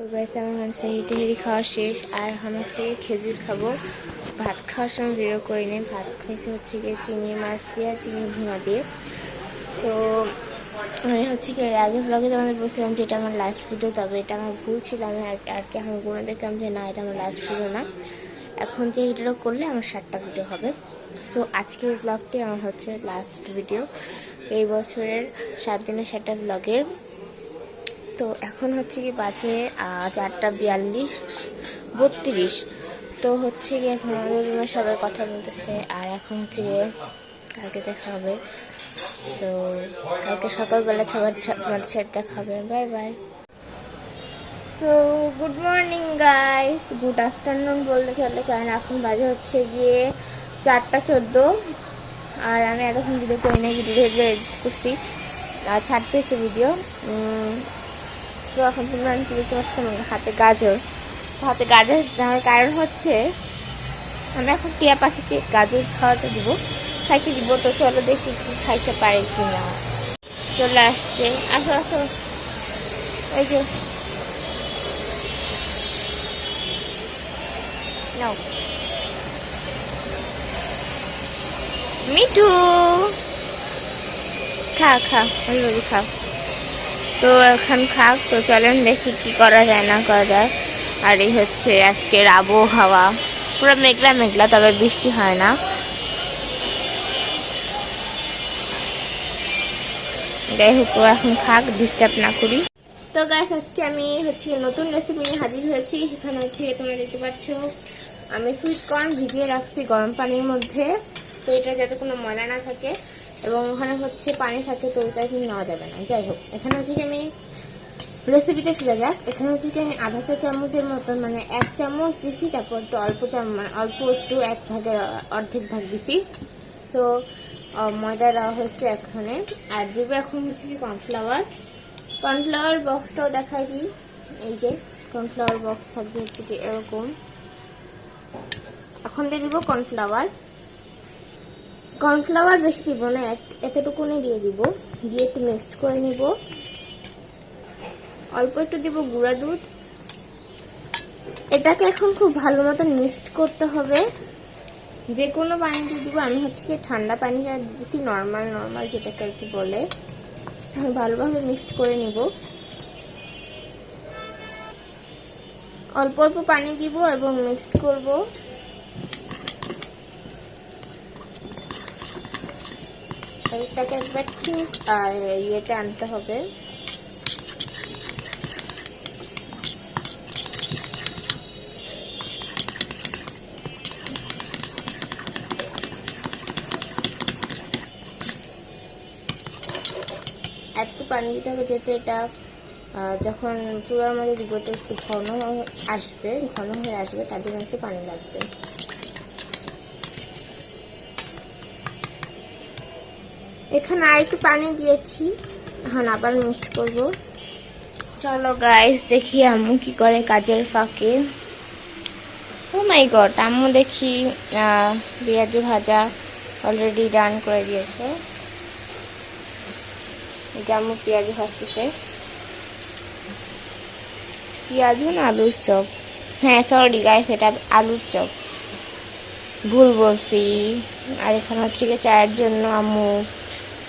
Guys আমার সেহরি খাওয়া শেষ আর এখন হচ্ছে খেজুর খাবো। ভাত খাওয়ার সময় ভিডিও করিনি, ভাত খাইছে হচ্ছে গিয়ে চিংড়ি মাছ দিয়ে চিংড়ি ভুনা দিয়ে। তো আমি হচ্ছে কি এর আগে ব্লগে তোমাদের বলছিলাম যে এটা আমার লাস্ট ভিডিও, তবে এটা আমার ভুল ছিল। আমি আর কি এখন গুনে দেখলাম যে না, এটা আমার লাস্ট ভিডিও না, এখন যে ভিডিও করলে আমার 7টা ভিডিও হবে। সো আজকের ব্লগটি আমার হচ্ছে লাস্ট ভিডিও এই বছরের 7 দিনের 7টা ব্লগের। তো এখন হচ্ছে কি বাজে 4:42-32। তো হচ্ছে কি এখন আমাদের রুমে সবাই কথা বলতেছে আর এখন হচ্ছে গিয়ে কালকে দেখা হবে। তো কালকে সকালবেলা তোমাদের সাথে দেখা হবে। Bye bye. So good morning guys, good afternoon বলতে চলে, কারণ এখন বাজে হচ্ছে গিয়ে 4:14 আর আমি এতক্ষণ ভিডিও করি না, ভিডিও করছি আর ছাড়তে হয়েছে ভিডিও। তো এখন তোমরা দেখতে পাচ্ছ হাতে গাজর নেওয়ার কারণ হচ্ছে আমি এখন টিয়া পাখিকে গাজর খাওয়াতে দিব, খাইতে দিব। তো চলো দেখি কি খাইতে পারে কি না। চলে আসছে, আসো আসো, ওই যে নাও মিঠু, খা খা ওইভাবে খা। তো এখন খাক। তো চলেন দেখি কি করা যায় না করা যায়। আর এই হচ্ছে আজকের আবহাওয়া, পুরো মেঘলা মেঘলা, তবে বৃষ্টি হয় না। যাই হোক এখন খাক, ডিস্টার্ব না করি। তো গাইস আজকে আমি হচ্ছে নতুন রেসিপি নিয়ে হাজির হয়েছি। সেখানে হচ্ছে তোমরা দেখতে পাচ্ছ আমি সুইট কর্ন ভিজিয়ে রাখছি গরম পানির মধ্যে। তো এটা যাতে কোনো ময়লা না থাকে এবং ওখানে হচ্ছে পানি থাকে, তো ওইটা কিন্তু নেওয়া যাবে না। যাই হোক এখানে হচ্ছে কি আমি রেসিপিতে ফিরে যাক। এখানে হচ্ছে কি আমি আধা চা চামচের মতন মানে 1 চামচ দিছি, তারপর একটু অল্প মানে অল্প একটু 1 ভাগের অর্ধেক ভাগ দিছি। সো ময়দা দেওয়া হয়েছে এখানে। আর দেবো এখন হচ্ছে কি কর্নফ্লাওয়ার বক্সটাও দেখাই দিই। এই যে কর্নফ্লাওয়ার বক্স থাকবে হচ্ছে কি এরকম। এখন দিয়ে দিব কর্নফ্লাওয়ার বেশি দিব না, এতটুকুনি দিয়ে দিব। দিয়ে একটু মিক্সড করে নিব। অল্প একটু দিব গুঁড়া দুধ। এটাকে এখন খুব ভালো মতো মিক্সড করতে হবে। যে কোনো পানি দিয়ে দিব, আমি হচ্ছে কি ঠান্ডা পানিটা দিতেছি, নর্মাল যেটাকে আর কি বলে। আমি ভালোভাবে মিক্সড করে নিব। অল্প অল্প পানি দিব এবং মিক্সড করব। এটাকে একবার ঠিক ইয়েটা আনতে হবে। একটু পানি দিতে হবে, যেহেতু এটা যখন চূড়ার মধ্যে দিব তো একটু ঘন হয়ে আসবে, তার জন্য একটু পানি লাগবে। এখানে আর একটু পানি দিয়েছি, এখন আবার মিক্স করব। চলো গাইস দেখি আম্মু কি করে কাজের ফাঁকে। ও মাই গড, আম্মু দেখি পেঁয়াজ ভাজা অলরেডি ডান করে দিয়েছে। আম্মু পেঁয়াজ ভাজতেছে, পেঁয়াজ না আলুর চপ। হ্যাঁ সরি গাইস, এটা আলুর চপ, ভুল বলছি। আর এখানে হচ্ছে গিয়ে চায়ের জন্য আম্মু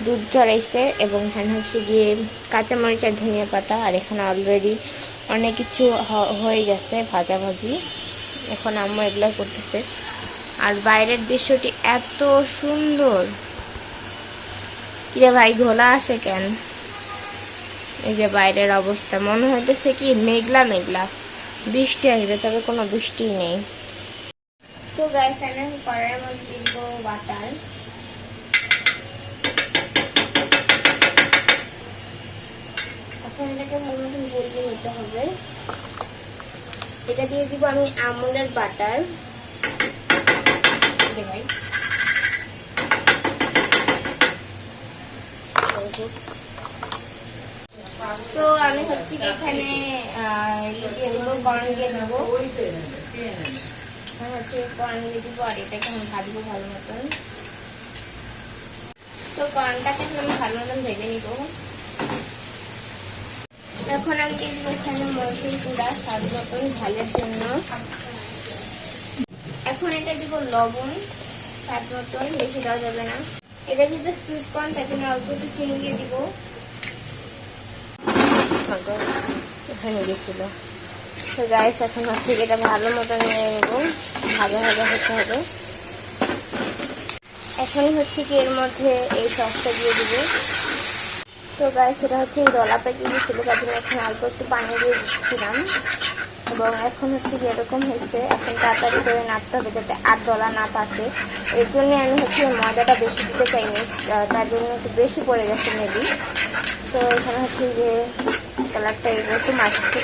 দুধ চড়াইছে এবং এখানে হচ্ছে গিয়ে কাঁচামরিচ আর ধনিয়া পাতা। আর এখানে অলরেডি অনেক কিছু হয়ে গেছে ভাজাভাজি, এখন আম্মু এগুলো করতেছে। আর বাইরের দৃশ্যটি এত সুন্দর। কিরে ভাই ঘোলা আসে কেন? এই যে বাইরের অবস্থা, মনে হইতেছে কি মেঘলা বৃষ্টি আসবে, তবে কোনো বৃষ্টি নেই। তো গাইস আমি কড়াইয়ের মধ্যে দিব বাটার। এখন এটাকে মনে গলিয়ে নিতে হবে। এটা দিয়ে দিব আমি আমুলের বাটার। ভাই তো আমি হচ্ছে কি এখানে দিয়ে দেবো কর্ন দিয়ে দেবো। হচ্ছে কর্ন দিয়ে দিব আর এটাকে আমি ভাজবো ভালো মতন। তো কর্নটাকে আমি ভালো মতন ভেজে নিব। এখন আমি দিয়ে দিব এখানে মরিচের গুঁড়া স্বাদ মতন ঝালের জন্য। এখন এটা দিব লবণ স্বাদ মতন, বেশি দেওয়া যাবে না। এটা যেহেতু সুইট কর্ন তার জন্য অল্প একটু চিনি দিয়ে দিব। এখানে গেছিল। তো গাইস এখন হচ্ছে এটা ভালো মতো নিয়ে নেব, ভাজা ভাজা হতে হবে। এখন হচ্ছে কি এর মধ্যে এই সসটা দিয়ে দিব। তো গাইস এটা হচ্ছে এই দলা পেকে গিয়েছিল, তার জন্য এখন অল্প একটু পানি দিয়ে দিচ্ছিলাম। এবং এখন হচ্ছে কি এরকম হয়েছে, এখন তাড়াতাড়ি করে নাড়তে হবে যাতে আর দলা না পাকে। এর জন্য আমি হচ্ছে ময়দাটা বেশি দিতে চাইনি, তার জন্য একটু বেশি পড়ে গেছে মেবি। তো এখানে হচ্ছে যে কালারটা এরকম আসছে।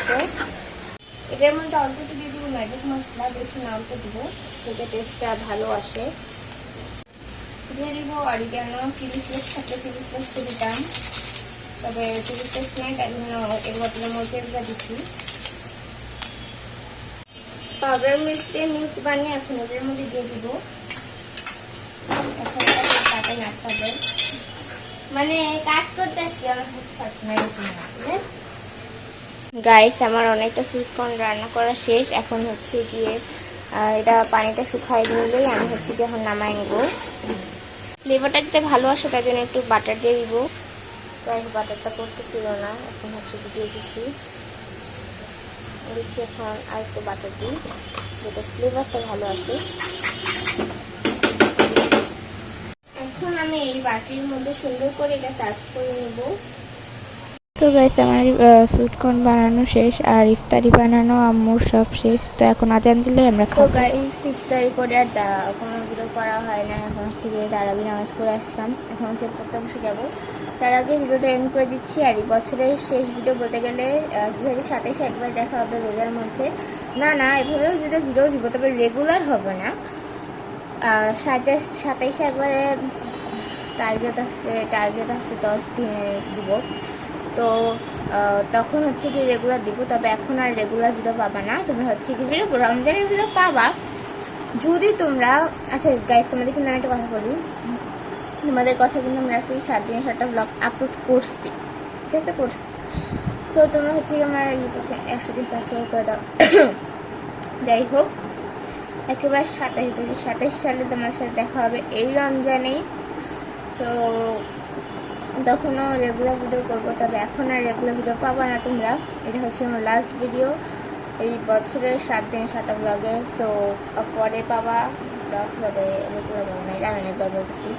এটার মধ্যে অল্প একটু দিয়ে দিব ম্যাজিক মশলা, বেশি না অল্প দিব, যাতে টেস্টটা ভালো আসে। দিয়ে দিব অরিগানো, চিলি ফ্লেক্স থাকলে চিলি ফ্লেক্স দিতাম, তবে চিলি ফ্লেক্স নেই তাই জন্য এর বদলে মরিচের গুঁড়া দিচ্ছি। পাউডার মিল্ক দিয়ে মিল্ক বানিয়ে এখন এদের মধ্যে দিয়ে দিব। এখন তাতে নাড়তে হবে, মানে কাজ করতে আসছি আমার সাথে সবসময় গাইস। আমার অনেকটা সুইট কর্ন রান্না করা শেষ। এখন হচ্ছে গিয়ে এটা পানিটা শুকাই নিলেই আমি হচ্ছে গিয়ে এখন নামাই নেব। ফ্লেভারটা যাতে ভালো আসে তার জন্য একটু বাটার দিয়ে দিব। গাইস বাটারটা করতেছিল না, এখন হচ্ছে দিয়ে দিচ্ছি। দিচ্ছি এখন আর একটু বাটার দিই যাতে ফ্লেভারটা ভালো আসে। এখন আমি এই বাটির মধ্যে সুন্দর করে এটা সার্ভ করে নেব। তো গাইস আমার সুইট কর্ন বানানো শেষ আর ইফতারি বানানো আম্মুর সব শেষ। তো এখন আজান দিলে আমরা তো খাবো। গাইস ইফতারি করে আর কোনো ভিডিও করা হয় না। এখন হচ্ছে গিয়ে তারাবি নামাজ পড়ে আসলাম, এখন হচ্ছে পড়তে বসে যাবো। তার আগে ভিডিওটা এন্ড করে দিচ্ছি। আর এই বছরের শেষ ভিডিও বলতে গেলে 2027 একবার দেখা হবে রোজার মধ্যে। না এভাবেও যদি ভিডিও দিব তবে রেগুলার হবে না। 27 একবারে টার্গেট আছে 10 দিনে দিব। তো তখন হচ্ছে কি রেগুলার দিব, তবে এখন আর রেগুলার ভিডিও পাবা না। তোমরা হচ্ছে কি ভিডিও রমজানের ভিডিও পাবা যদি তোমরা, আচ্ছা গাইস তোমাদের কিন্তু আমি একটা কথা বলি, তোমাদের কথা কিন্তু আমরা আজকে 7 দিনে 7টা ব্লগ আপলোড করছি, ঠিক আছে করছি। সো তোমরা হচ্ছে কি আমার ইউটিউব 100 দিন সাবস্ক্রাইব করে দাও। যাই হোক, একেবারে 27 সালে তোমার সাথে দেখা হবে এই রমজানেই। সো তখনও রেগুলার ভিডিও করবো, তবে এখন আর রেগুলার ভিডিও পাবো না তোমরা। এটা হচ্ছে আমার লাস্ট ভিডিও এই বছরের 7 দিন 7টা ব্লগের। সো পরে পাবা ব্লগ হবে রেগুলার পাবো না, এটা আমি অনেকবার বলতেছি।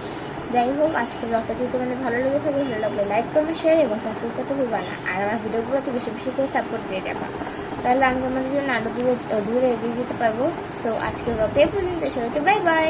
যাই হোক, আজকে ব্লগটা যদি তোমাদের ভালো লেগে থাকে, ভালো লাগলে লাইক কমেন্ট শেয়ার এবং সাপোর্ট করতে ভুলবা না। আর আমার ভিডিওগুলোতে বেশি বেশি করে সাপোর্ট দিয়ে যাবা, তাহলে আমি তোমাদের জন্য আরও দূরে এগিয়ে যেতে পারবো। সো আজকের ব্লগটা এই পর্যন্ত, সবাইকে বাই বাই।